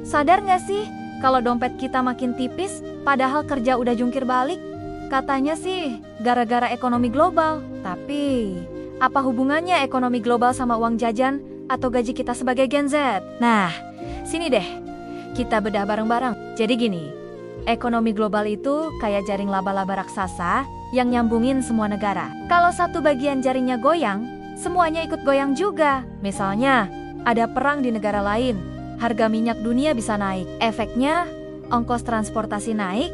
Sadar nggak sih, kalau dompet kita makin tipis, padahal kerja udah jungkir balik? Katanya sih, gara-gara ekonomi global. Tapi, apa hubungannya ekonomi global sama uang jajan atau gaji kita sebagai Gen Z? Nah, sini deh, kita bedah bareng-bareng. Jadi gini, ekonomi global itu kayak jaring laba-laba raksasa yang nyambungin semua negara. Kalau satu bagian jaringnya goyang, semuanya ikut goyang juga. Misalnya, ada perang di negara lain, harga minyak dunia bisa naik. Efeknya, ongkos transportasi naik,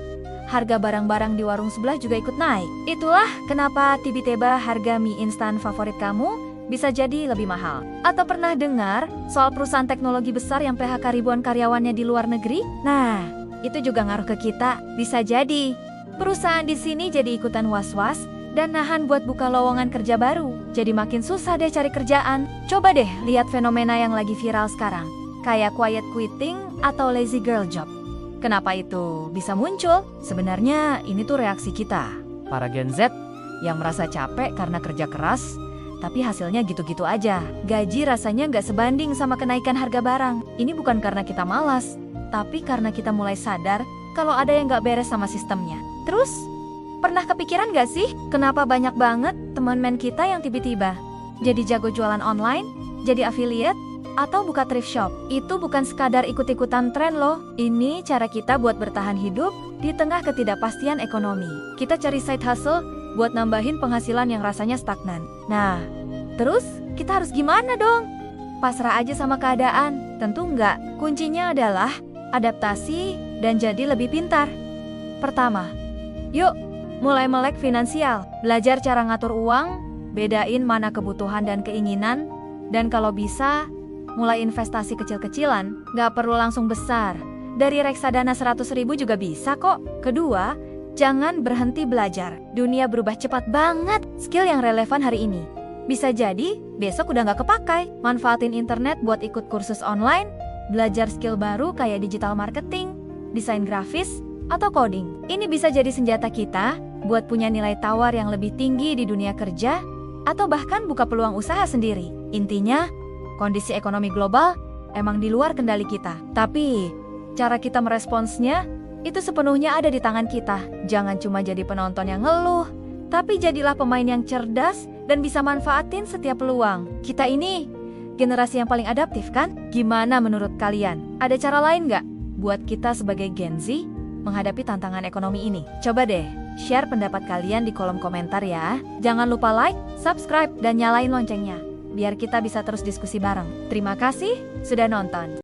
harga barang-barang di warung sebelah juga ikut naik. Itulah kenapa tiba-tiba harga mie instan favorit kamu bisa jadi lebih mahal. Atau pernah dengar soal perusahaan teknologi besar yang PHK ribuan karyawannya di luar negeri? Nah, itu juga ngaruh ke kita. Bisa jadi perusahaan di sini jadi ikutan was-was dan nahan buat buka lowongan kerja baru. Jadi makin susah deh cari kerjaan. Coba deh lihat fenomena yang lagi viral sekarang, kayak quiet quitting atau lazy girl job. Kenapa itu bisa muncul? Sebenarnya ini tuh reaksi kita, para Gen Z yang merasa capek karena kerja keras, tapi hasilnya gitu-gitu aja. Gaji rasanya nggak sebanding sama kenaikan harga barang. Ini bukan karena kita malas, tapi karena kita mulai sadar kalau ada yang nggak beres sama sistemnya. Terus, pernah kepikiran nggak sih kenapa banyak banget teman-teman kita yang tiba-tiba jadi jago jualan online, jadi affiliate, atau buka thrift shop? Itu bukan sekadar ikut-ikutan tren loh. Ini cara kita buat bertahan hidup di tengah ketidakpastian ekonomi. Kita cari side hustle buat nambahin penghasilan yang rasanya stagnan. Nah, terus kita harus gimana dong? Pasrah aja sama keadaan? Tentu enggak. Kuncinya adalah adaptasi dan jadi lebih pintar. Pertama, yuk mulai melek finansial. Belajar cara ngatur uang, bedain mana kebutuhan dan keinginan, dan kalau bisa mulai investasi kecil-kecilan, nggak perlu langsung besar. Dari reksadana 100.000 juga bisa kok. Kedua, jangan berhenti belajar. Dunia berubah cepat banget. Skill yang relevan hari ini bisa jadi besok udah nggak kepakai. Manfaatin internet buat ikut kursus online, belajar skill baru kayak digital marketing, desain grafis, atau coding. Ini bisa jadi senjata kita buat punya nilai tawar yang lebih tinggi di dunia kerja, atau bahkan buka peluang usaha sendiri. Intinya, kondisi ekonomi global emang di luar kendali kita. Tapi, cara kita meresponsnya itu sepenuhnya ada di tangan kita. Jangan cuma jadi penonton yang ngeluh, tapi jadilah pemain yang cerdas dan bisa manfaatin setiap peluang. Kita ini generasi yang paling adaptif kan? Gimana menurut kalian? Ada cara lain nggak buat kita sebagai Gen Z menghadapi tantangan ekonomi ini? Coba deh share pendapat kalian di kolom komentar ya. Jangan lupa like, subscribe, dan nyalain loncengnya biar kita bisa terus diskusi bareng. Terima kasih sudah nonton.